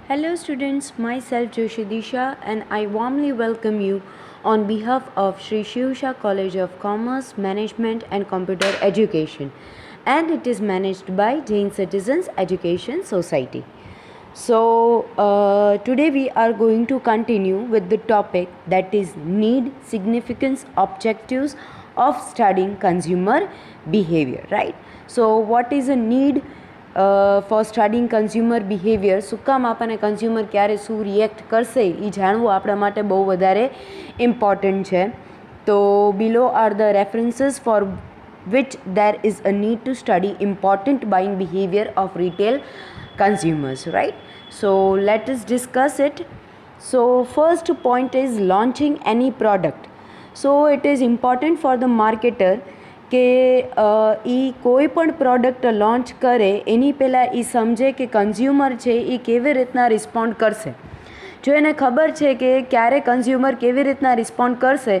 Hello students, myself Joshi Disha and I warmly welcome you on behalf of Sri Shivsha College of Commerce, Management and Computer Education, and it is managed by Jain Citizens Education Society. Today we are going to continue with the topic that is need, significance, objectives of studying consumer behavior, right? So what is a need for studying consumer behaviour? શું કામ આપણને consumer ક્યારે શું react કરશે એ જાણવું આપણા માટે બહુ વધારે ઇમ્પોર્ટન્ટ છે. તો below are the references for which there is a need to study important buying behavior of retail consumers, right? So let us discuss it. So first point is launching any product. So it is important for the marketer કે એ કોઈ પણ product launch કરે એની પહેલાં એ સમજે કે consumer છે એ કેવી રીતના રિસ્પોન્ડ કરશે. જો એને ખબર છે કે ક્યારે કન્ઝ્યુમર કેવી રીતના રિસ્પોન્ડ કરશે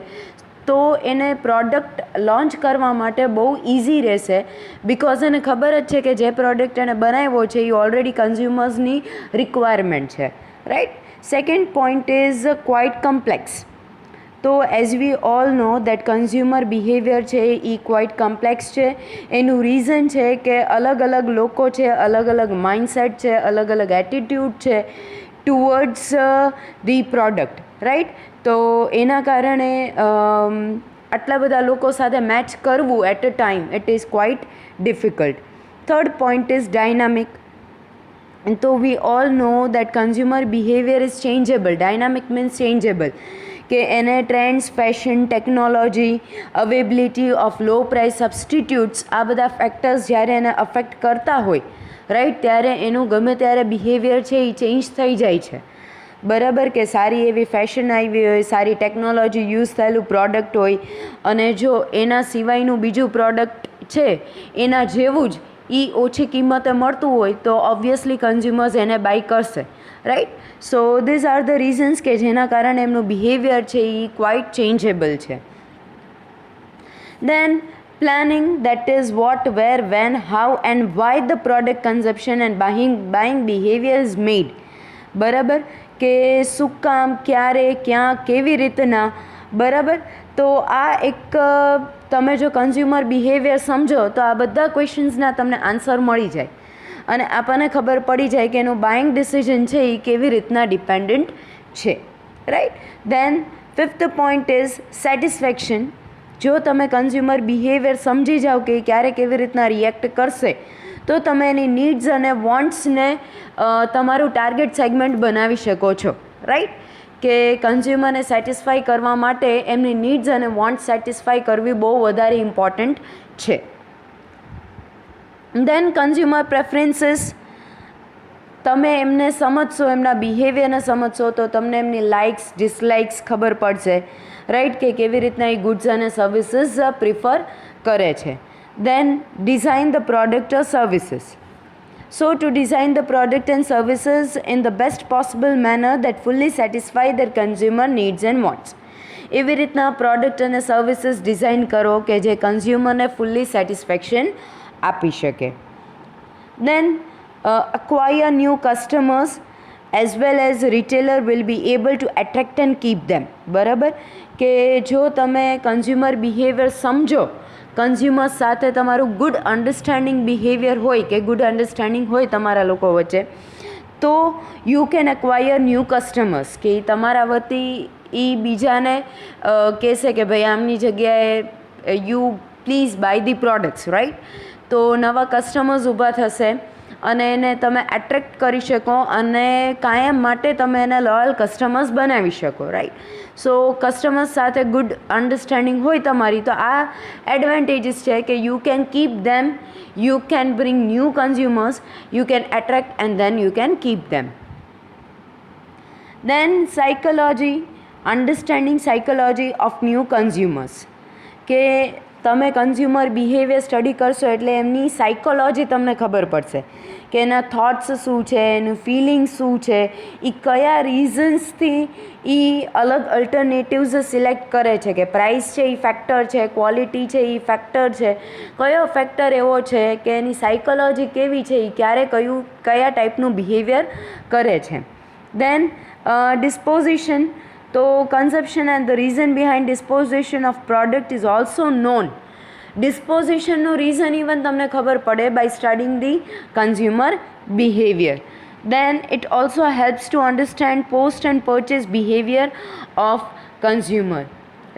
તો એને પ્રોડક્ટ લોન્ચ કરવા માટે બહુ ઇઝી રહેશે, બિકોઝ એને ખબર જ છે કે જે પ્રોડક્ટ એને બનાવ્યો છે એ ઓલરેડી કન્ઝ્યુમર્સની રિક્વાયરમેન્ટ છે, right. Second point is quite complex. તો as we all know that consumer behaviour છે એ ક્વાઇટ કમ્પ્લેક્સ છે. એનું રીઝન છે કે અલગ અલગ લોકો છે, અલગ અલગ માઇન્ડસેટ છે, અલગ અલગ એટીટ્યૂડ છે ટુવર્ડ્સ ધી પ્રોડક્ટ, રાઈટ. તો એના કારણે આટલા બધા લોકો સાથે મેચ કરવું at a time it is quite difficult. Third point is dynamic. તો we all know that consumer behaviour is changeable. Dynamic means changeable, કે એને trends, fashion, technology, availability of low price substitutes, આ બધા factors જ્યારે એને affect કરતા હોય, right, ત્યારે એનું ગમે ત્યારે બિહેવિયર છે એ ચેન્જ થઈ જાય છે. બરાબર, કે સારી એવી ફેશન આવી હોય, સારી ટેકનોલોજી યુઝ થયેલું પ્રોડક્ટ હોય, અને જો એના સિવાયનું બીજું પ્રોડક્ટ છે એના જેવું જ એ ઓછી કિંમતે મળતું હોય તો ઓબ્વિયસલી કન્ઝ્યુમર્સ એને બાય કરશે, right. So these are the reasons કે જેના કારણે એમનું બિહેવિયર છે એ ક્વાઇટ ચેન્જેબલ છે. Then planning, that is what, where, when, how and why the product consumption and buying behaviour is made. બરાબર, કે શું કામ, ક્યારે, ક્યાં, કેવી રીતના. બરાબર, તો આ એક તમે જો કન્ઝ્યુમર બિહેવિયર સમજો તો આ બધા ક્વેશ્ચન્સના તમને આન્સર મળી જાય અને આપણને ખબર પડી જાય કે એનું બાઇંગ ડિસિઝન છે એ કેવી રીતના ડિપેન્ડન્ટ છે, right. Then fifth point is satisfaction. જો તમે કન્ઝ્યુમર બિહેવિયર સમજી જાઓ કે ક્યારે કેવી રીતના રિએક્ટ કરશે તો તમે એની નીડ્સ અને વોન્ટ્સને તમારું ટાર્ગેટ સેગમેન્ટ બનાવી શકો છો, રાઈટ. કે કન્ઝ્યુમરને સેટિસ્ફાઈ કરવા માટે એમની નીડ્સ અને વોન્ટ્સ સેટિસ્ફાઈ કરવી બહુ વધારે ઇમ્પોર્ટન્ટ છે. દેન કન્ઝ્યુમર પ્રેફરન્સીસ. તમે એમને સમજશો, એમના બિહેવિયરને સમજશો તો તમને એમની લાઇક્સ, ડિસલાઇક્સ ખબર પડશે, રાઈટ, કે કેવી રીતના એ ગુડ્સ અને સર્વિસીસ પ્રિફર કરે છે. Then design the product or services. So to design the product and services in the best possible manner that fully satisfy their consumer needs and wants. એવી રીતના પ્રોડક્ટ અને સર્વિસીસ ડિઝાઇન કરો કે જે કન્ઝ્યુમરને fully satisfaction આપી શકે. દેન acquire new customers as well as retailer will be able to attract and keep them. બરાબર, કે જો તમે કન્ઝ્યુમર બિહેવિયર સમજો, કન્ઝ્યુમર સાથે તમારું ગુડ અન્ડરસ્ટેન્ડિંગ બિહેવિયર હોય કે ગુડ અન્ડરસ્ટેન્ડિંગ હોય તમારા લોકો વચ્ચે, તો you can acquire new customers, કે તમારા વતી એ બીજાને કહેશે કે ભાઈ આમની જગ્યાએ you please buy the products, right. તો નવા કસ્ટમર્સ ઊભા થશે અને એને તમે એટ્રેક્ટ કરી શકો અને કાયમ માટે તમે એને લોયલ કસ્ટમર્સ બનાવી શકો, રાઈટ. સો કસ્ટમર્સ સાથે ગુડ અન્ડરસ્ટેન્ડિંગ હોય તમારી તો આ એડવાન્ટેજીસ છે કે you can keep them, you can bring new consumers, you can attract and then you can keep them. Then psychology, understanding psychology of new consumers. કે તમે consumer behaviour study કરશો એટલે એમની સાયકોલોજી તમને ખબર પડશે કે એના થોટ્સ શું છે, એનું ફિલિંગ શું છે, એ કયા રીઝન્સથી એ અલગ અલ્ટરનેટિવ્સ સિલેક્ટ કરે છે, કે પ્રાઇસ છે એ ફેક્ટર છે, ક્વોલિટી છે એ ફેક્ટર છે, કયો ફેક્ટર એવો છે કે એની સાયકોલોજી કેવી છે, એ ક્યારે કયા ટાઈપનું બિહેવિયર કરે છે. Then disposition. તો consumption and the reason behind disposition of product is also known. ડિસ્પોઝિશનનું રીઝન ઇવન તમને ખબર પડે by studying the consumer behaviour. Then it also helps to understand post and purchase behavior of consumer.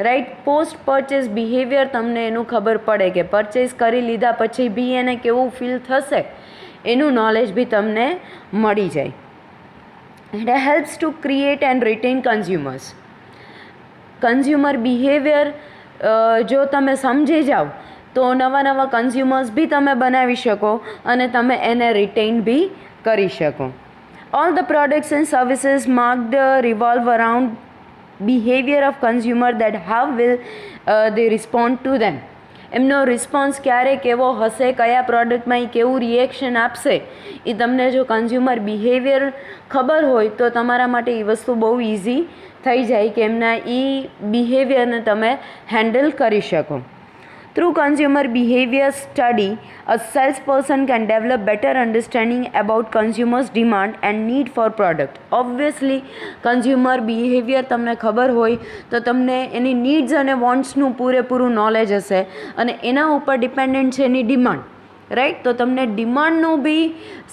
Right, post purchase behaviour તમને એનું ખબર પડે કે purchase કરી લીધા પછી બી એને કેવું ફીલ થશે એનું નોલેજ બી તમને મળી જાય. It helps to create and retain consumers. Consumer behaviour જો તમે સમજી જાઓ તો નવા કન્ઝ્યુમર્સ બી તમે બનાવી શકો અને તમે એને રિટેન બી કરી શકો. All the products and services marked revolve around behavior of consumer, that how will they respond to them. એમનો રિસ્પોન્સ ક્યારે કેવો હશે, કયા પ્રોડક્ટમાં એ કેવું રિએક્શન આપશે, એ તમને જો કન્ઝ્યુમર બિહેવિયર ખબર હોય તો તમારા માટે એ વસ્તુ બહુ ઇઝી થઈ જાય કે એમના એ બિહેવિયરને તમે હેન્ડલ કરી શકો. Through consumer behavior study, a salesperson can develop better understanding about consumers' demand and need for product. Obviously, consumer behavior તમને ખબર હોય તો તમને એની નીડ્સ અને વોન્ટ્સનું પૂરેપૂરું નોલેજ હશે અને એના ઉપર ડિપેન્ડન્ટ છે એની ડિમાન્ડ. રાઈટ, તો તમને ડિમાન્ડનું બી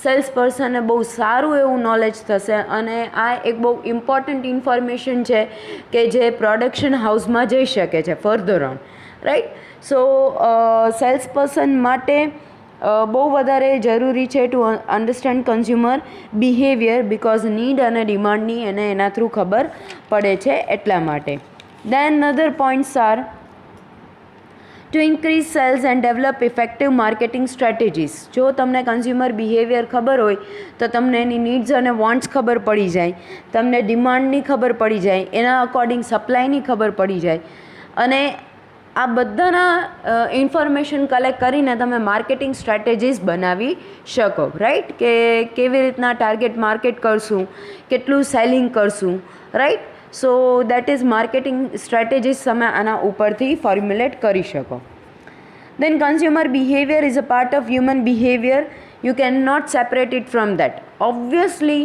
સેલ્સ પર્સનને બહુ સારું એવું નોલેજ થશે અને આ એક બહુ ઇમ્પોર્ટન્ટ ઇન્ફોર્મેશન છે કે જે પ્રોડક્શન હાઉસમાં જઈ શકે છે further on. Right, so sales person માટે બહુ વધારે જરૂરી છે to understand consumer behaviour, because need અને ડિમાન્ડની એને એના થ્રુ ખબર પડે છે એટલા માટે. Then other points are to increase sales and develop effective marketing strategies. જો તમને કન્ઝ્યુમર બિહેવિયર ખબર હોય તો તમને એની નીડ્સ અને વોન્ટ્સ ખબર પડી જાય, તમને ડિમાન્ડની ખબર પડી જાય, એના અકોર્ડિંગ સપ્લાયની ખબર પડી જાય અને આ બધાના ઇન્ફોર્મેશન કલેક્ટ કરીને તમે માર્કેટિંગ સ્ટ્રેટેજીસ બનાવી શકો. રાઈટ, કે કેવી રીતના ટાર્ગેટ માર્કેટ કરશું, કેટલું સેલિંગ કરશું. Right, so that is marketing strategies તમે આના ઉપરથી ફોર્મ્યુલેટ કરી શકો. Then consumer behaviour is a part of human behaviour. You can not separate it from that. Obviously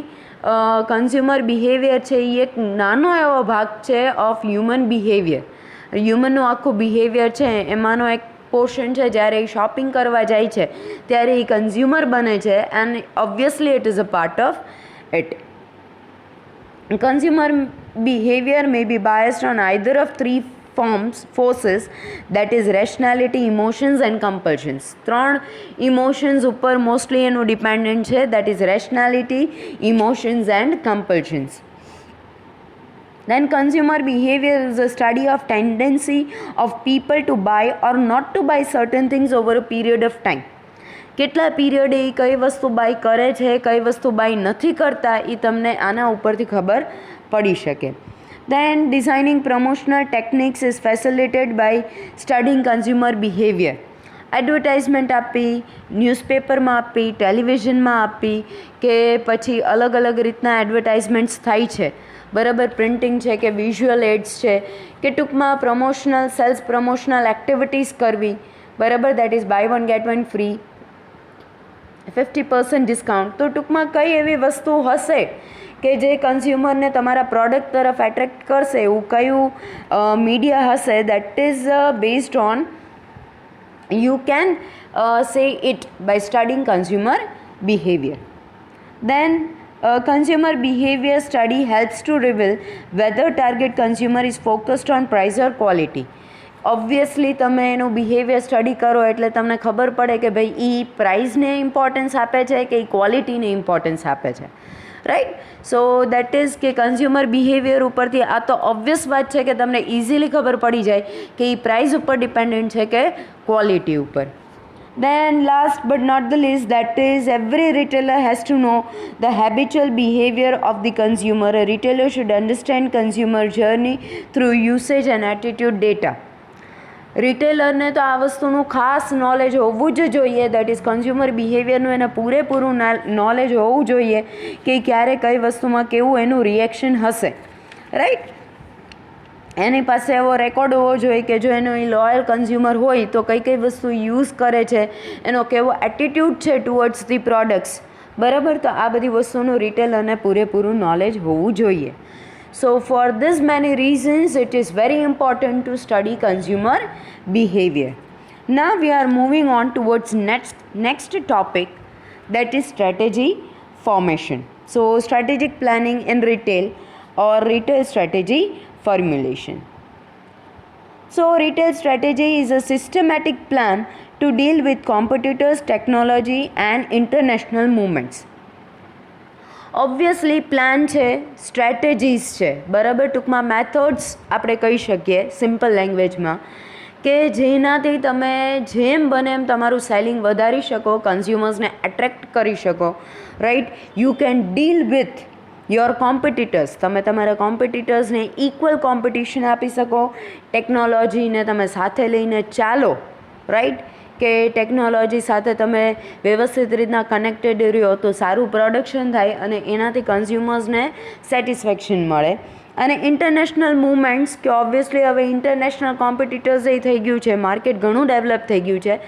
consumer behaviour છે એ એક નાનો એવો ભાગ છે ઓફ હ્યુમન બિહેવિયર. હ્યુમનનું આખું બિહેવિયર છે એમાંનો એક પોર્શન છે. જ્યારે એ શોપિંગ કરવા જાય છે ત્યારે એ કન્ઝ્યુમર બને છે and obviously it is a part of it. Consumer behaviour may be biased on either of three forces, that is rationality, emotions and compulsions. ત્રણ ઇમોશન્સ ઉપર મોસ્ટલી એનું ડિપેન્ડન્ટ છે, that is rationality, emotions and compulsions. Then consumer behavior is a study of tendency of people to buy or not to buy certain things over a period of time. કેટલા પીરિયડે એ કઈ વસ્તુ by કરે છે, કઈ વસ્તુ by નથી કરતા, એ તમને આના ઉપરથી ખબર પડી શકે. Then designing promotional techniques is facilitated by studying consumer behavior. Advertisement આપી, ન્યૂઝપેપરમાં આપી, ટેલિવિઝનમાં આપી કે પછી અલગ અલગ રીતના એડવર્ટાઇઝમેન્ટ્સ થાય છે, બરાબર, પ્રિન્ટિંગ છે કે વિઝ્યુઅલ એડ્સ છે કે ટૂંકમાં પ્રમોશનલ સેલ્સ પ્રમોશનલ એક્ટિવિટીઝ કરવી, બરાબર, that is buy one get one free, 50% discount. તો ટૂંકમાં કઈ એવી વસ્તુ હશે કે જે કન્ઝ્યુમરને તમારા પ્રોડક્ટ તરફ એટ્રેક્ટ કરશે, એવું કયું મીડિયા હશે, that is based on you can say it by studying consumer behavior. Then consumer behavior study helps to reveal whether target consumer is focused on price or quality. Obviously તમે એનું behaviour study કરો એટલે તમને ખબર પડે કે ભાઈ એ પ્રાઇઝને importance આપે છે કે એ ક્વોલિટીને ઇમ્પોર્ટન્સ આપે છે. રાઈટ, સો દેટ ઇઝ કે કન્ઝ્યુમર બિહેવિયર ઉપરથી આ તો ઓબ્વિયસ વાત છે કે તમને ઇઝીલી ખબર પડી જાય કે એ પ્રાઇઝ ઉપર ડિપેન્ડન્ટ છે કે ક્વોલિટી ઉપર. Then last but not the least, that is every retailer has to know the habitual behavior of the consumer. A retailer should understand consumer journey through usage and attitude data. રિટેલરને તો આ વસ્તુનું ખાસ knowledge હોવું જ જોઈએ, that is consumer બિહેવિયરનું એને પૂરેપૂરું knowledge હોવું જોઈએ કે ક્યારે કઈ વસ્તુમાં કેવું એનું રિએક્શન હશે, રાઈટ. એની પાસે એવો રેકોર્ડ હોવો જોઈએ કે જો એનો એ લોયલ કન્ઝ્યુમર હોય તો કઈ કઈ વસ્તુ યુઝ કરે છે, એનો કેવો એટીટ્યૂડ છે ટુવર્ડ્સ ધી પ્રોડક્ટ્સ, બરાબર. તો આ બધી વસ્તુનું રિટેલરને પૂરેપૂરું નોલેજ હોવું જોઈએ. So for this many reasons it is very important to study consumer behavior. Now we are moving on towards next topic, that is strategy formation. So strategic planning in retail or retail strategy formulation. So retail strategy is a systematic plan to deal with competitors, technology and international movements. Obviously plan છે, strategies છે, બરાબર. ટૂંકમાં methods આપણે કહી શકીએ simple લેંગ્વેજમાં, કે જેનાથી તમે જેમ બને એમ તમારું સેલિંગ વધારી શકો, કન્ઝ્યુમર્સને એટ્રેક્ટ કરી શકો, right. You can deal with your competitors, તમે તમારા કોમ્પિટિટર્સને ઇક્વલ કોમ્પિટિશન આપી શકો, ટેકનોલોજીને તમે સાથે લઈને ચાલો, રાઈટ, કે ટેકનોલોજી સાથે તમે વ્યવસ્થિત રીતના કનેક્ટેડ રહ્યો તો સારું પ્રોડક્શન થાય અને એનાથી કન્ઝ્યુમર્સને સેટિસ્ફેક્શન મળે. અને ઇન્ટરનેશનલ મૂવમેન્ટ્સ, કે ઓબ્વિયસલી હવે ઇન્ટરનેશનલ કોમ્પિટિટર્સ એ થઈ ગયું છે, માર્કેટ ઘણું ડેવલપ થઈ ગયું છે,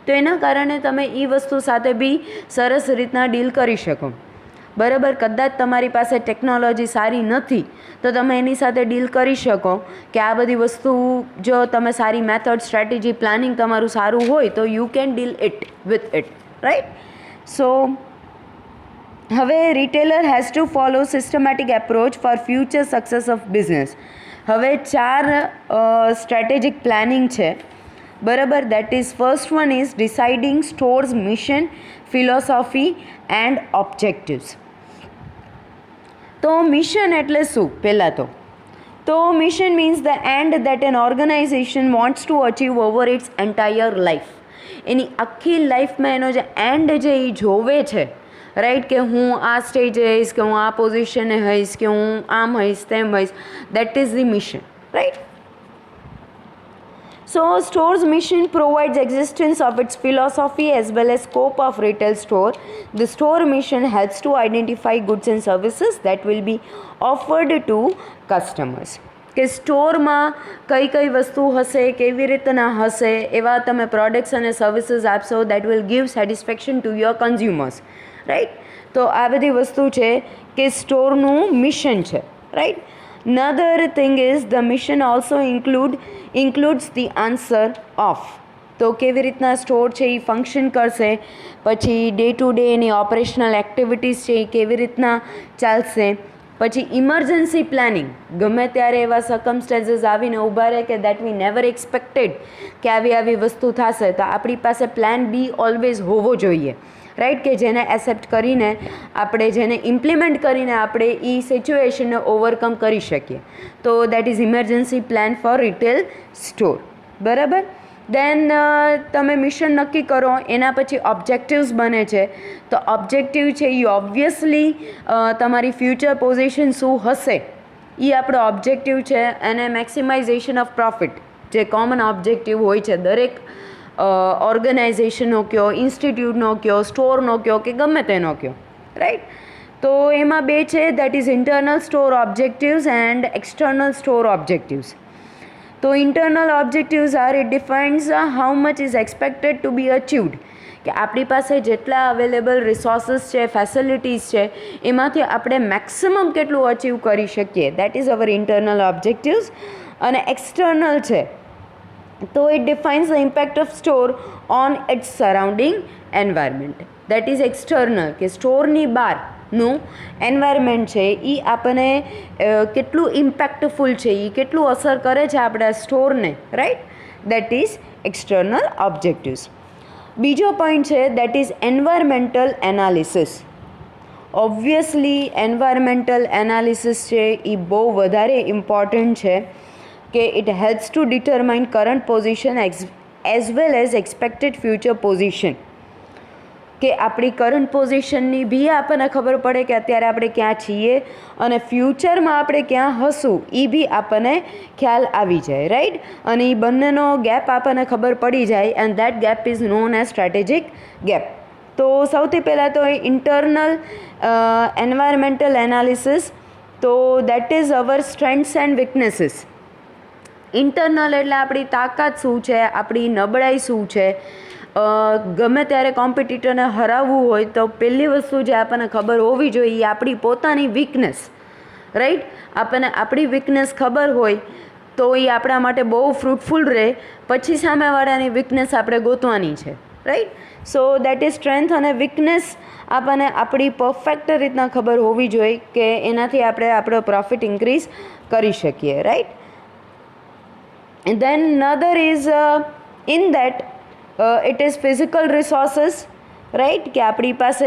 તો એના કારણે તમે એ વસ્તુ સાથે બી સરસ રીતના ડીલ કરી શકો, બરાબર. કદાચ તમારી પાસે ટેકનોલોજી સારી નથી તો તમે એની સાથે ડીલ કરી શકો કે આ બધી વસ્તુ, જો તમે સારી મેથડ, સ્ટ્રેટેજી, પ્લાનિંગ તમારું સારું હોય તો you can deal it with it, right. So હવે retailer has to follow systematic approach for future success of business. હવે 4 સ્ટ્રેટેજિક પ્લાનિંગ છે, બરાબર. That is first one is deciding stores mission, philosophy and objectives. તો mission એટલે શું? પહેલાં તો mission means the end that an organization wants to achieve over its entire life. એની આખી લાઈફમાં એનો જે એન્ડ જે એ જોવે છે, રાઈટ, કે હું આ સ્ટેજે હઈશ, કે હું આ પોઝિશને હઈશ, કે હું આમ હઈશ, તેમ હઈશ, that is the mission, right. So store's mission provides existence of its philosophy as well as scope of retail store. The store mission helps to identify goods and services that will be offered to customers. કે સ્ટોરમાં કઈ કઈ વસ્તુ હશે, કેવી રીતના હશે, એવા તમે પ્રોડક્ટ્સ અને સર્વિસીસ આપશો that will give satisfaction to your consumers, right. તો આ બધી વસ્તુ છે કે સ્ટોરનું મિશન છે, right. Another thing is the mission also includes the answer of. તો કેવી રીતના સ્ટોર છે એ ફંક્શન કરશે, પછી day to day any operational activities છે એ કેવી રીતના ચાલશે, પછી ઇમરજન્સી પ્લાનિંગ, ગમે ત્યારે એવા સર્કમસ્ટેન્સીસ આવીને ઊભા રહે કે દેટ વી નેવર એક્સપેક્ટેડ કે આવી વસ્તુ થશે, તો આપણી પાસે પ્લાન બી ઓલવેઝ હોવો જોઈએ, રાઈટ, કે જેને એક્સેપ્ટ કરીને આપણે, જેને ઇમ્પ્લિમેન્ટ કરીને આપણે એ સિચ્યુએશનને ઓવરકમ કરી શકીએ. તો that is emergency plan four retail store, બરાબર. દેન તમે મિશન નક્કી કરો, એના પછી ઓબ્જેક્ટિવ્સ બને છે. તો ઓબ્જેક્ટિવ છે એ ઓબ્વિયસલી તમારી ફ્યુચર પોઝિશન શું હશે એ આપણો ઓબ્જેક્ટિવ છે, અને મેક્સિમાઇઝેશન ઓફ પ્રોફિટ જે કોમન ઓબ્જેક્ટિવ હોય છે દરેક ઓર્ગેનાઇઝેશનનો કયો, ઇન્સ્ટિટ્યૂટનો કયો, સ્ટોરનો કયો, કે ગમે તેનો કયો, રાઈટ. તો એમાં 2 છે, that is internal store objectives and external store objectives. તો internal objectives are it defines how much is expected to be achieved, કે આપણી પાસે જેટલા અવેલેબલ રિસોર્સિસ છે, ફેસિલિટીઝ છે, એમાંથી આપણે મેક્સિમમ કેટલું અચીવ કરી શકીએ, that is hour internal objectives. અને એક્સટર્નલ છે તો it defines the impact of store on it's surrounding environment. That is external, કે સ્ટોરની બહારનું એન્વાયરમેન્ટ છે એ આપણને કેટલું ઇમ્પેક્ટફુલ છે, એ કેટલું અસર કરે છે આપણા સ્ટોરને, right. That is external objectives. બીજો પોઈન્ટ છે that is environmental analysis. Obviously environmental analysis છે એ બહુ વધારે ઇમ્પોર્ટન્ટ છે, કે it helps to determine current position as well as expected future position. કે આપણી કરંટ પોઝિશનની બી આપણને ખબર પડે કે અત્યારે આપણે ક્યાં છીએ અને ફ્યુચરમાં આપણે ક્યાં હશું એ બી આપણને ખ્યાલ આવી જાય, રાઈટ. અને એ બંનેનો ગેપ આપણને ખબર પડી જાય and that gap is known as strategic gap. તો સૌથી પહેલાં તો ઇન્ટરનલ એન્વાયરમેન્ટલ એનાલિસિસ, તો that is our strengths and weaknesses. Internal એટલે આપણી તાકાત શું છે, આપણી નબળાઈ શું છે. ગમે ત્યારે કોમ્પિટિટરને હરાવવું હોય તો પહેલી વસ્તુ જે આપણને ખબર હોવી જોઈએ એ આપણી પોતાની વીકનેસ, રાઈટ. આપણને આપણી વીકનેસ ખબર હોય તો એ આપણા માટે બહુ ફ્રૂટફુલ રહે. પછી સામેવાળાની વીકનેસ આપણે ગોતવાની છે, right. So that is strength અને વીકનેસ આપણને આપણી પરફેક્ટ રીતના ખબર હોવી જોઈએ કે એનાથી આપણે આપણો પ્રોફિટ ઇન્ક્રીઝ કરી શકીએ, right. Then another is in that it is physical resources, right. કે આપણી પાસે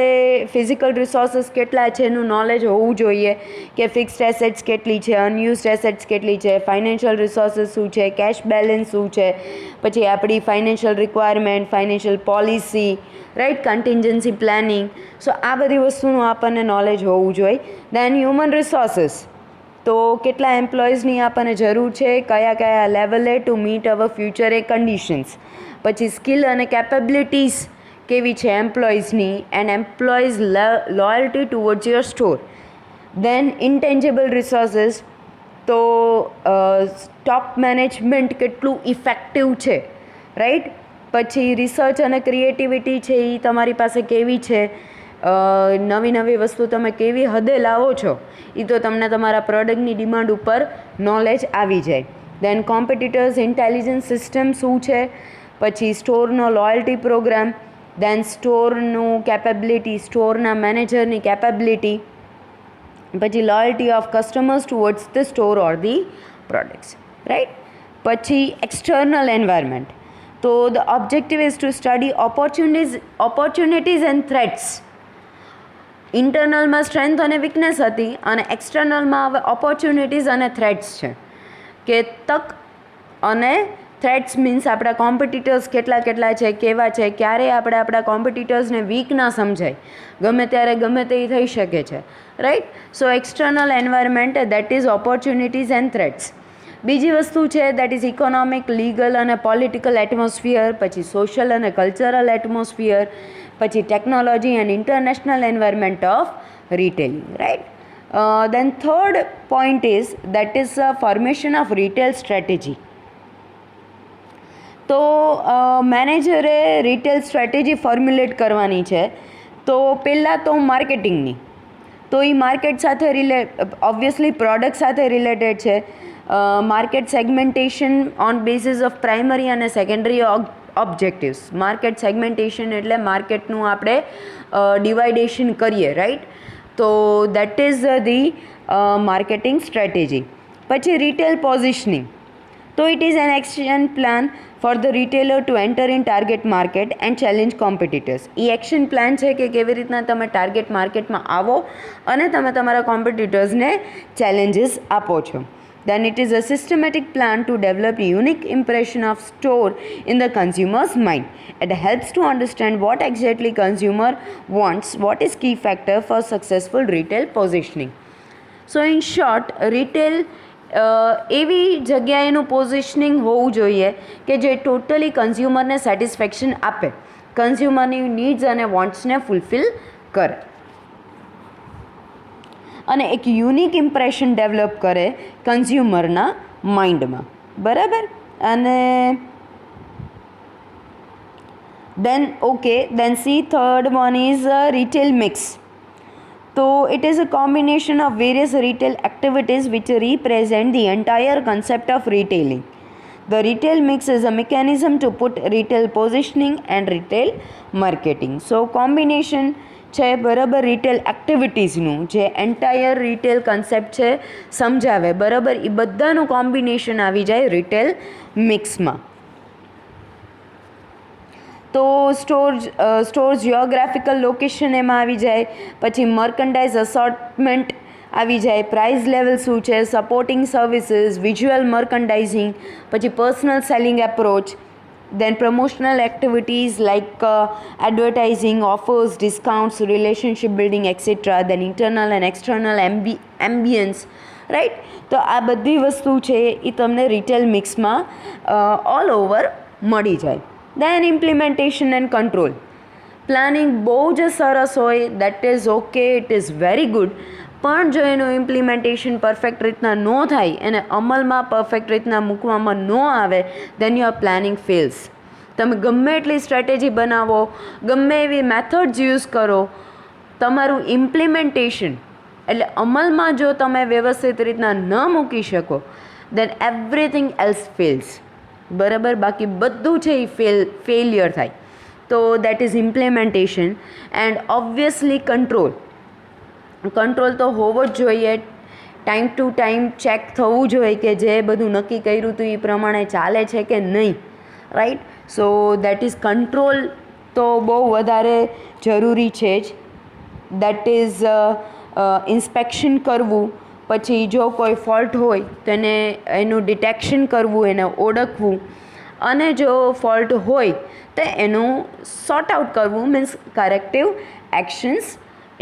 ફિઝિકલ રિસોર્સિસ કેટલા છે એનું નોલેજ હોવું જોઈએ કે ફિક્સ્ડ એસેટ્સ કેટલી છે, અનયુઝડ એસેટ્સ કેટલી છે, ફાઇનાન્શિયલ રિસોર્સિસ શું છે, કેશ બેલેન્સ શું છે, પછી આપણી financial requirement, financial policy, right, contingency planning. So આ બધી વસ્તુનું આપણને નોલેજ હોવું જોઈએ. દેન હ્યુમન રિસોર્સિસ, તો કેટલા એમ્પ્લોઈઝની આપણને જરૂર છે, કયા કયા લેવલે ટુ મીટ અવર ફ્યુચર એ કન્ડિશન્સ. પછી સ્કિલ અને કેપેબિલિટીઝ કેવી છે એમ્પ્લોઈઝની and employees loyalty towards your store. Then intangible resources, તો ટોપ મેનેજમેન્ટ કેટલું ઇફેક્ટિવ છે, રાઈટ. પછી રિસર્ચ અને ક્રિએટિવિટી છે એ તમારી પાસે કેવી છે, નવી નવી વસ્તુ તમે કેવી હદે લાવો છો એ તો તમને તમારા પ્રોડક્ટની ડિમાન્ડ ઉપર નોલેજ આવી જાય. દેન કોમ્પિટિટર્સ ઇન્ટેલિજન્સ સિસ્ટમ શું છે, પછી સ્ટોરનો લોયલ્ટી પ્રોગ્રામ, દેન સ્ટોરનું કેપેબિલિટી, સ્ટોરના મેનેજરની કેપેબિલિટી, પછી loyalty of customers towards the store or the products, right. પછી એક્સટર્નલ એન્વાયરમેન્ટ, તો the objective is to study opportunities and threats. ઇન્ટરનલમાં સ્ટ્રેન્થ અને વીકનેસ હતી અને એક્સટર્નલમાં હવે ઓપોર્ચ્યુનિટીઝ અને થ્રેટ્સ છે કે તક અને થ્રેટ્સ મીન્સ આપણા કોમ્પિટિટર્સ કેટલા કેટલા છે, કેવા છે, ક્યારે આપણે આપણા કોમ્પિટિટર્સને વીક ના સમજાય, ગમે ત્યારે ગમે તે થઈ શકે છે, right. So external environment that is opportunities and threats. બીજી વસ્તુ છે દેટ ઇઝ ઇકોનોમિક, લીગલ અને પોલિટિકલ એટમોસ્ફિયર, પછી સોશિયલ અને કલ્ચરલ એટમોસ્ફિયર, પછી technology and international environment of retailing, right. Then third point is that is formation of retail strategy. તો મેનેજરે retail strategy formulate કરવાની છે. તો પહેલાં તો માર્કેટિંગની, તો એ માર્કેટ સાથે ઓબ્વિયસલી પ્રોડક્ટ સાથે રિલેટેડ છે. Market segmentation on basis of primary અને સેકન્ડરી ઓબ્જેક્ટિવ્સ. માર્કેટ સેગમેન્ટેશન એટલે માર્કેટનું આપણે ડિવાઇડેશન કરીએ, રાઈટ. તો that is the marketing strategy. પછી રિટેલ પોઝિશનિંગ, તો it is an action plan for the retailer two enter in target market and challenge competitors. A action plan છે કે કેવી રીતના તમે ટાર્ગેટ માર્કેટમાં આવો અને તમે તમારા કોમ્પિટિટર્સને ચેલેન્જીસ આપો છો. Then it is a systematic plan to develop a unique impression of store in the consumer's mind. It helps to understand what exactly consumer wants, what is key factor for successful retail positioning. So in short, retail એવી જગ્યાએનું positioning હોવું જોઈએ કે જે totally કન્ઝ્યુમરને satisfaction આપે, કન્ઝ્યુમરની needs અને વોન્ટ્સને fulfil કરે અને એક યુનિક ઇમ્પ્રેશન ડેવલપ કરે કન્ઝ્યુમરના માઇન્ડમાં, બરાબર. અને then C third one is retail mix. તો it is a combination of various retail activities which represent the entire concept of retailing. The retail mix is a mechanism to put retail positioning and retail marketing. So combination છે બરાબર retail એક્ટિવિટીઝનું, જે entire retail concept છે સમજાવે, બરાબર. એ બધાનું combination આવી જાય retail મિક્સમાં. તો સ્ટોર્સ જિયોગ્રાફિકલ લોકેશન એમાં આવી જાય, પછી મર્કન્ડાઇઝ અસોર્ટમેન્ટ આવી જાય, પ્રાઇસ લેવલ શું છે, સપોર્ટિંગ સર્વિસીસ, વિઝ્યુઅલ મર્કન્ડાઇઝિંગ, પછી personal selling approach, then promotional activities like advertising, offers, discounts, relationship building, etc. Then internal and external ambience, right. તો આ બધી વસ્તુ છે એ તમને રિટેલ મિક્સમાં ઓલ ઓવર મળી જાય. દેન ઇમ્પ્લિમેન્ટેશન એન્ડ કંટ્રોલ. પ્લાનિંગ બહુ જ સરસ હોય, that is okay, it is very good, પણ જો એનું ઇમ્પ્લિમેન્ટેશન પરફેક્ટ રીતના ન થાય, એને અમલમાં પરફેક્ટ રીતના મૂકવામાં ન આવે, દેન યોર પ્લાનિંગ ફેલ્સ. તમે ગમે એટલી સ્ટ્રેટેજી બનાવો, ગમે એવી મેથડ્સ યુઝ કરો, તમારું ઇમ્પ્લિમેન્ટેશન એટલે અમલમાં જો તમે વ્યવસ્થિત રીતના ન મૂકી શકો, દેન એવરીથિંગ એલ્સ ફેલ્સ. બરાબર, બાકી બધું છે એ ફેલિયર થાય. તો that is implementation. And obviously control. Control તો હોવો જ જોઈએ. ટાઈમ ટુ ટાઈમ ચેક થવું જોઈએ કે જે બધું નક્કી કર્યું હતું એ પ્રમાણે ચાલે છે કે નહીં, right. So that is control તો બહુ વધારે જરૂરી છે જ. દેટ ઇઝ ઇન્સ્પેક્શન કરવું, પછી જો કોઈ ફોલ્ટ હોય તો એનું ડિટેક્શન કરવું, એને ઓળખવું, અને જો ફોલ્ટ હોય તો એનું સોર્ટ આઉટ કરવું, મીન્સ કરેક્ટિવ એક્શન્સ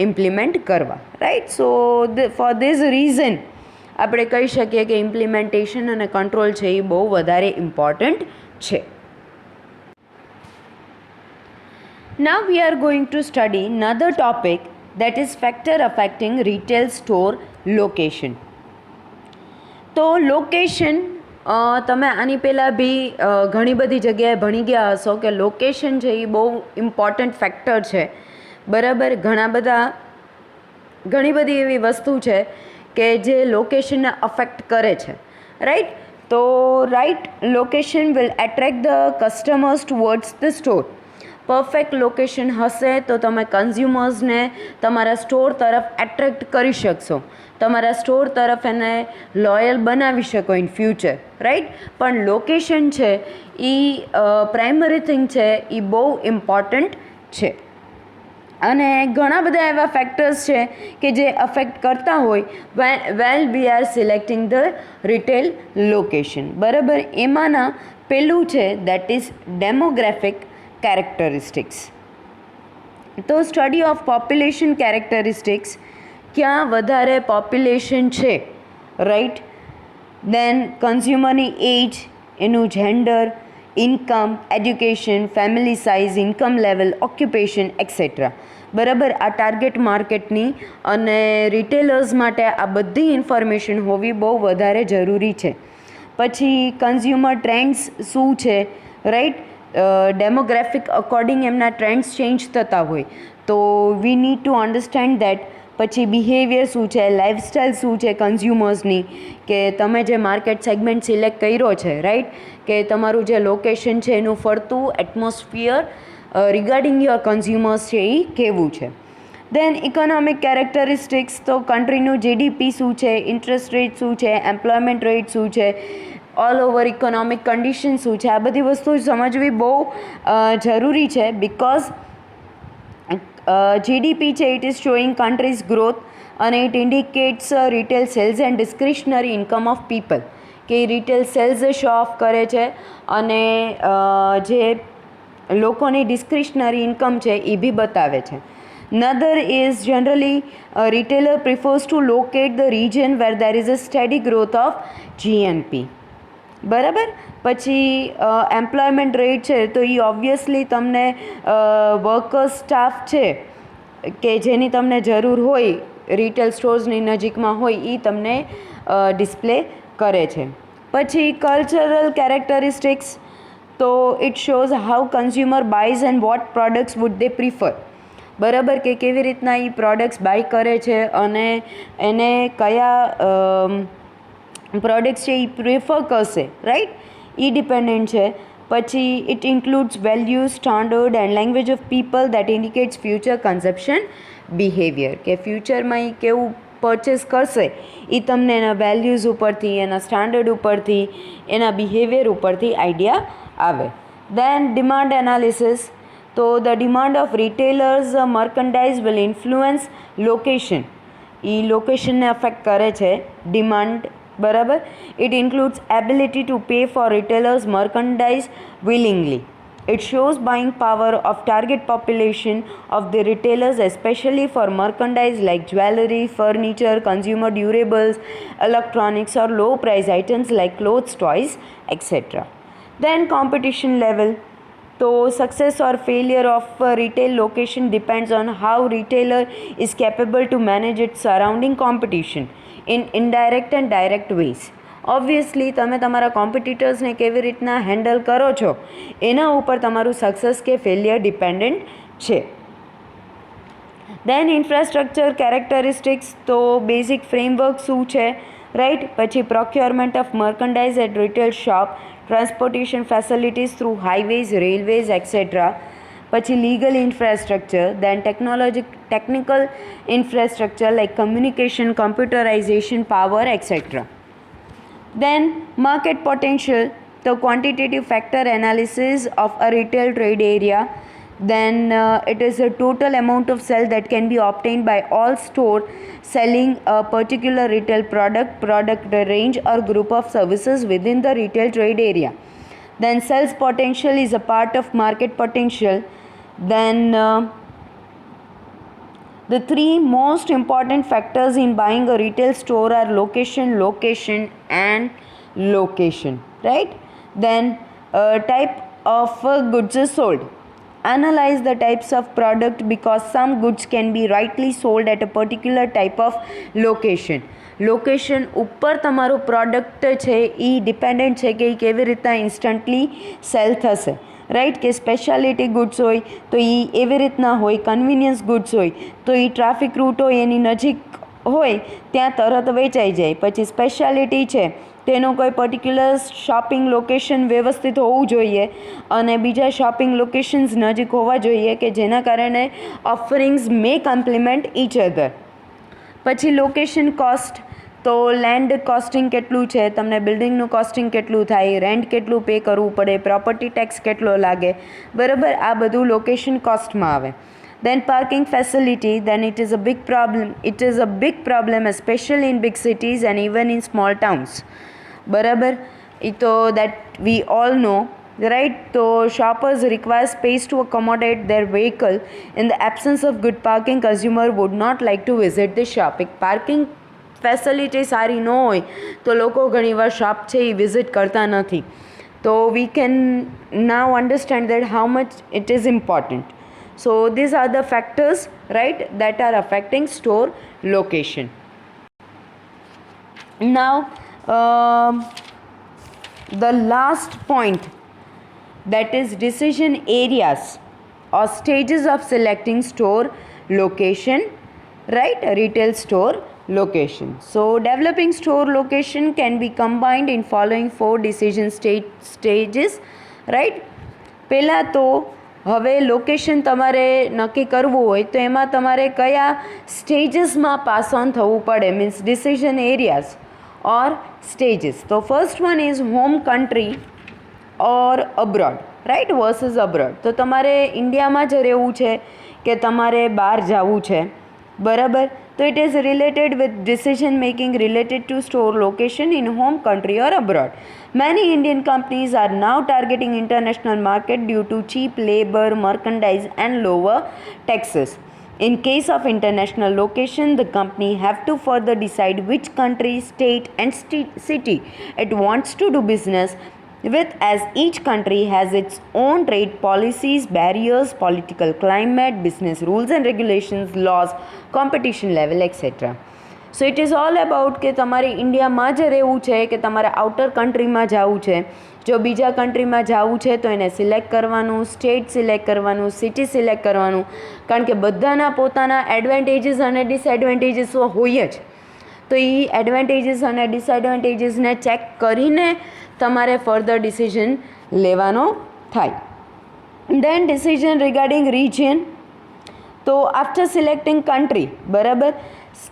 ઇમ્પ્લિમેન્ટ કરવા, right. So for this reason આપણે કહી શકીએ કે ઇમ્પ્લિમેન્ટેશન અને કંટ્રોલ છે એ બહુ વધારે ઇમ્પોર્ટન્ટ છે. Now we are going to study another topic, that is factor affecting retail store location. તો લોકેશન, તમે આની પહેલાં બી ઘણી બધી જગ્યાએ ભણી ગયા હશો કે લોકેશન છે એ બહુ ઇમ્પોર્ટન્ટ ફેક્ટર છે. બરાબર, ઘણી બધી એવી વસ્તુ છે કે જે લોકેશનને અફેક્ટ કરે છે, રાઈટ. તો right location will attract the customers towards the store. Perfect location હશે તો તમે કન્ઝ્યુમર્સને તમારા સ્ટોર તરફ એટ્રેક્ટ કરી શકશો, તમારા સ્ટોર તરફ એને લોયલ બનાવી શકો ઇન ફ્યુચર, રાઈટ. પણ લોકેશન છે એ પ્રાઇમરી થિંગ છે, એ બહુ ઇમ્પોર્ટન્ટ છે. અને ઘણા બધા એવા ફેક્ટર્સ છે કે જે અફેક્ટ કરતા હોય well we are selecting the retail location. બરાબર, એમાંના પહેલું છે દેટ ઇઝ ડેમોગ્રાફિક characteristics. તો સ્ટડી ઓફ પોપ્યુલેશન કેરેક્ટરિસ્ટિક્સ, ક્યાં વધારે પોપ્યુલેશન છે, રાઈટ. દેન કન્ઝ્યુમરની એજ, એનું gender, income, education, family size, income level, occupation etcetera. બરાબર, આ ટાર્ગેટ માર્કેટની અને રિટેલર્સ માટે આ બધી ઇન્ફોર્મેશન હોવી બહુ વધારે જરૂરી છે. પછી કન્ઝ્યુમર ટ્રેન્ડ્સ શું છે, રાઈટ. ડેમોગ્રાફિક અકોર્ડિંગ એમના ટ્રેન્ડ્સ ચેન્જ થતા હોય, તો we need to understand that. પછી બિહેવિયર શું છે, લાઇફસ્ટાઇલ શું છે કન્ઝ્યુમર્સની, કે તમે જે માર્કેટ સેગમેન્ટ સિલેક્ટ કર્યો છે, રાઈટ, કે તમારું જે લોકેશન છે એનું ફરતું એટમોસ્ફિયર રિગાર્ડિંગ યોર કન્ઝ્યુમર્સ છે એ કેવું છે. દેન ઇકોનોમિક કેરેક્ટરિસ્ટિક્સ, તો કન્ટ્રીનું જીડીપી શું છે, ઇન્ટરેસ્ટ રેટ શું છે, એમ્પ્લોયમેન્ટ રેટ શું છે, ઓલ ઓવર ઇકોનોમિક કન્ડિશન શું છે, આ બધી વસ્તુ સમજવી બહુ જરૂરી છે. બિકોઝ જીડીપી છે it is showing countries growth અને it indicates retail sales and discretionary income of people, કે રિટેલ સેલ્સ શો ઓફ કરે છે અને જે લોકોની ડિસ્ક્રિશનરી ઇન્કમ છે એ બી બતાવે છે. Another is generally a retailer prefers to locate the region where there is a steady growth of GNP. બરાબર. પછી એમ્પ્લોયમેન્ટ રેટ છે તો એ ઓબ્વિયસલી તમને વર્કર્સ સ્ટાફ છે કે જેની તમને જરૂર હોય, રિટેલ સ્ટોર્સની નજીકમાં હોય, એ તમને ડિસ્પ્લે કરે છે. પછી કલ્ચરલ કેરેક્ટરિસ્ટિક્સ, તો it shows how consumer buys and what products would they prefer. બરાબર, કે કેવી રીતના એ પ્રોડક્ટ્સ બાય કરે છે અને એને કયા પ્રોડક્ટ્સ છે એ પ્રિફર કરશે, રાઈટ, એ ડિપેન્ડન્ટ છે. પછી it includes value, standard and language of people that indicates future consumption behaviour, કે ફ્યુચરમાં એ કેવું પરચેસ કરશે એ તમને એના વેલ્યુઝ ઉપરથી, એના સ્ટાન્ડર્ડ ઉપરથી, એના બિહેવિયર ઉપરથી આઈડિયા આવે. દેન ડિમાન્ડ એનાલિસિસ, તો the demand of retailers merchandise will influence location, એ લોકેશનને અફેક્ટ કરે છે ડિમાન્ડ બરાબર. It includes ability to pay for retailers' merchandise willingly. It shows buying power of target population of the retailers, especially for merchandise like jewelry, furniture, consumer durables, electronics, or low price items like clothes, toys, etc. Then competition level. So success or failure of a retail location depends on how retailer is capable to manage its surrounding competition in indirect and direct ways. Obviously તમે તમારા કોમ્પિટિટર્સને કેવી રીતના handle કરો છો એના ઉપર તમારું success કે ફેલિયર ડિપેન્ડન્ટ છે. દેન ઇન્ફ્રાસ્ટ્રક્ચર કેરેક્ટરિસ્ટિક્સ, તો બેઝિક ફ્રેમવર્ક શું છે, રાઈટ. પછી procurement of merchandise at retail shop, transportation facilities through highways, railways etcetera. પછી legal infrastructure, then technical infrastructure like communication, computerisation, power etcetera. Then market potential, the quantitative factor analysis of a retail trade area. Then it is a total amount of sale that can be obtained by all store selling a particular retail product range or group of services within the retail trade area. Then sales potential is a part of market potential. Then the three most important factors in buying a retail store are location, and location, right? Then type of goods is sold. Analyze the types of product because some goods can be rightly sold at a particular type of location. Location ઉપર તમારું product છે એ dependent છે કે એ કેવી રીતના instantly cell થશે, right. કે speciality goods હોય તો એ એવી રીતના હોય, કન્વિનિયન્સ ગુડ્સ હોય તો એ ટ્રાફિક રૂટ હોય એની નજીક હોય ત્યાં તરત વેચાઈ જાય. પછી સ્પેશિયાલિટી છે તેનું કોઈ પર્ટિક્યુલર શોપિંગ લોકેશન વ્યવસ્થિત હોવું જોઈએ અને બીજા શોપિંગ લોકેશન્સ નજીક હોવા જોઈએ કે જેના કારણે ઓફરિંગ્સ મે કમ્પ્લિમેન્ટ ઈચ અધર. પછી લોકેશન કોસ્ટ, તો લેન્ડ કોસ્ટિંગ કેટલું છે, તમને બિલ્ડિંગનું કોસ્ટિંગ કેટલું થાય, રેન્ટ કેટલું પે કરવું પડે, પ્રોપર્ટી ટેક્સ કેટલો લાગે, બરાબર. આ બધું લોકેશન કોસ્ટમાં આવે. Then parking facility, then it is a big problem especially in big cities and even in small towns, બરાબર. એ તો that we all know, right. તો shoppers require space to accommodate their vehicle. In the absence of good parking, consumer would not like to visit the shop. એક parking facility સારી ન હોય તો લોકો ઘણીવાર શોપ છે એ વિઝિટ કરતા નથી. તો we can now understand that how much it is important. So these are the factors, right, that are affecting store location. Now the last point, that is decision areas or stages of selecting store location, right, retail store location. So developing store location can be combined in following 4 decision stages, right. પહેલાં તો હવે location તમારે નક્કી કરવું હોય તો એમાં તમારે કયા સ્ટેજીસમાં પાસ ઓન થવું પડે, મીન્સ ડિસિઝન એરિયાઝ ઓર સ્ટેજીસ. તો first one is home country or abroad, right, versus abroad. તો તમારે ઇન્ડિયામાં જ રહેવું છે કે તમારે બહાર જવું છે, બરાબર. તો it is related with decision making related to store location in home country or abroad. Many Indian companies are now targeting international market due to cheap labor, merchandise and lower taxes. In case of international location, the company have to further decide which country, state and city it wants to do business with, as each country has its own trade policies, barriers, political climate, business rules and regulations, laws, competition level, etc. So it is all about કે તમારે ઇન્ડિયામાં જ રહેવું છે કે તમારે outer કન્ટ્રીમાં જવું છે. જો બીજા કન્ટ્રીમાં જવું છે તો એને સિલેક્ટ કરવાનું, સ્ટેટ સિલેક્ટ કરવાનું, સિટી સિલેક્ટ કરવાનું, કારણ કે બધાના પોતાના એડવાન્ટેજીસ અને ડિસએડવાન્ટેજીસ હોય જ. તો એ એડવાન્ટેજીસ અને ડિસએડવાન્ટેજીસને ચેક કરીને તમારે ફર્ધર ડિસિઝન લેવાનો થાય. દેન ડિસિઝન રિગાર્ડિંગ રિજિયન, તો આફ્ટર સિલેક્ટિંગ કન્ટ્રી, બરાબર,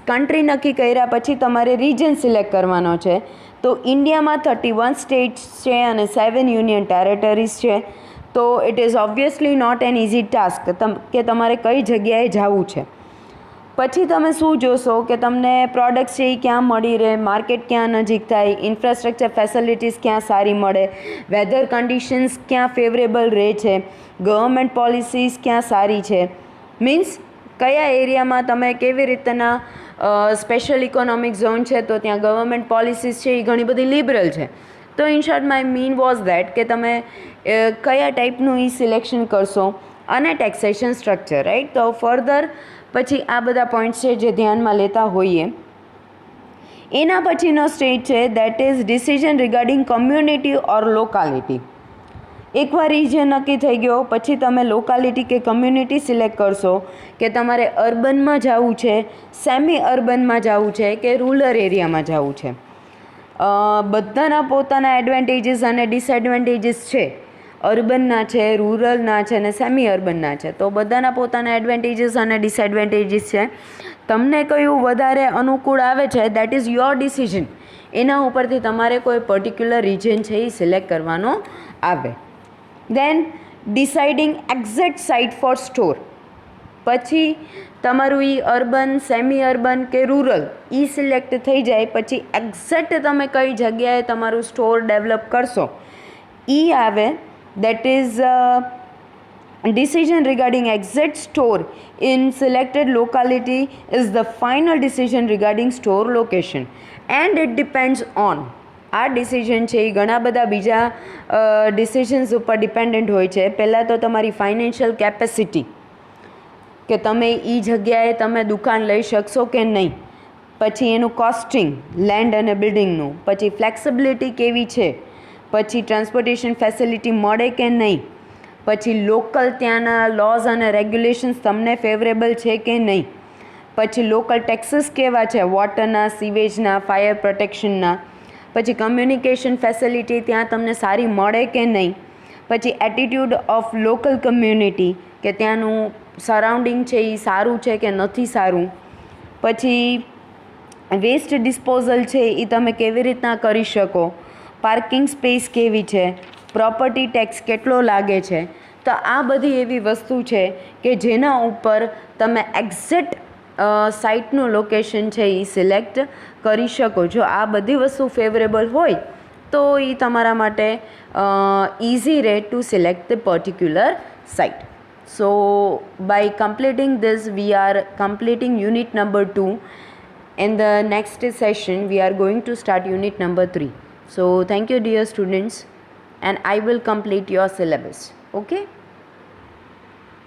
કન્ટ્રી નક્કી કર્યા પછી તમારે રિજન સિલેક્ટ કરવાનો છે. તો ઇન્ડિયામાં 31 સ્ટેટ્સ છે અને 7 યુનિયન ટેરેટરીઝ છે. તો it is obviously not an easy task કે તમારે કઈ જગ્યાએ જવું છે. પછી તમે શું જોશો કે તમને પ્રોડક્ટ્સ છે એ ક્યાં મળી રહે, માર્કેટ ક્યાં નજીક થાય, ઇન્ફ્રાસ્ટ્રક્ચર ફેસિલિટીઝ ક્યાં સારી મળે, વેધર કન્ડિશન્સ ક્યાં ફેવરેબલ રહે છે, ગવર્મેન્ટ પોલિસીઝ ક્યાં સારી છે, મીન્સ કયા એરિયામાં તમે કેવી રીતના સ્પેશિયલ ઇકોનોમિક ઝોન છે તો ત્યાં ગવર્મેન્ટ પોલિસીઝ છે એ ઘણી બધી લિબરલ છે. તો in short my mean was that કે તમે કયા ટાઈપનું સિલેક્શન કરશો અને ટેક્સેશન સ્ટ્રક્ચર, રાઈટ. તો ફર્ધર પછી આ બધા પોઈન્ટ્સ છે જે ધ્યાનમાં લેતા હોઈએ. એના પછીનો સ્ટેજ છે that is decision regarding community or locality. એકવાર એ જે નક્કી થઈ ગયો પછી તમે લોકાલિટી કે કમ્યુનિટી સિલેક્ટ કરશો કે તમારે અર્બનમાં જવું છે, સેમી અર્બનમાં જવું છે કે રૂરલ એરિયામાં જવું છે. બધાના પોતાના એડવાન્ટેજીસ અને ડિસએડવાન્ટેજીસ છે. અર્બનના છે, રૂરલના છે અને સેમી અર્બનના છે. તો બધાના પોતાના એડવાન્ટેજીસ અને ડિસએડવાન્ટેજીસ છે. તમને કયું વધારે અનુકૂળ આવે છે દેટ ઇઝ યોર ડિસિઝન. એના ઉપરથી તમારે કોઈ પર્ટિક્યુલર રિજન છે એ સિલેક્ટ કરવાનો આવે. Then deciding exact site for store. પછી તમારું અર્બન, સેમી અર્બન કે રૂરલ સિલેક્ટ થઈ જાય પછી એક્ઝેક્ટ તમે કઈ જગ્યાએ તમારું સ્ટોર ડેવલપ કરશો આવે. That is decision regarding exact store in selected locality is the final decision regarding store location and it depends on. આ ડિસિઝન છે એ ઘણા બધા બીજા ડિસિઝન્સ ઉપર ડિપેન્ડન્ટ હોય છે. પહેલાં તો તમારી ફાઇનાન્શિયલ કેપેસિટી કે તમે એ જગ્યાએ તમે દુકાન લઈ શકશો કે નહીં, પછી એનું કોસ્ટિંગ લેન્ડ અને બિલ્ડિંગનું, પછી ફ્લેક્સિબિલિટી કેવી છે, પછી ટ્રાન્સપોર્ટેશન ફેસિલિટી મળે કે નહીં, પછી લોકલ ત્યાંના લોઝ અને રેગ્યુલેશન્સ તમને ફેવરેબલ છે કે નહીં, પછી લોકલ ટેક્સીસ કેવા છે, વોટરના, સીવેજના, ફાયર પ્રોટેક્શનના, પછી કમ્યુનિકેશન ફેસિલિટી ત્યાં તમને સારી મળે કે નહીં, પછી એટીટ્યૂડ ઓફ લોકલ કમ્યુનિટી કે ત્યાંનું સરાઉન્ડિંગ છે એ સારું છે કે નથી સારું, પછી વેસ્ટ ડિસ્પોઝલ છે એ તમે કેવી રીતના કરી શકો, પાર્કિંગ સ્પેસ કેવી છે, પ્રોપર્ટી ટેક્સ કેટલો લાગે છે. તો આ બધી એવી વસ્તુ છે કે જેના ઉપર તમે એક્ઝેક્ટ સાઇટનું લોકેશન છે એ સિલેક્ટ કરી શકો. જો આ બધી વસ્તુ ફેવરેબલ હોય તો એ તમારા માટે ઇઝી રહે to select the particular site. So by completing this we are completing unit number 2. In the next session we are going to start unit number 3. So thank you dear students and I will complete your syllabus. Okay.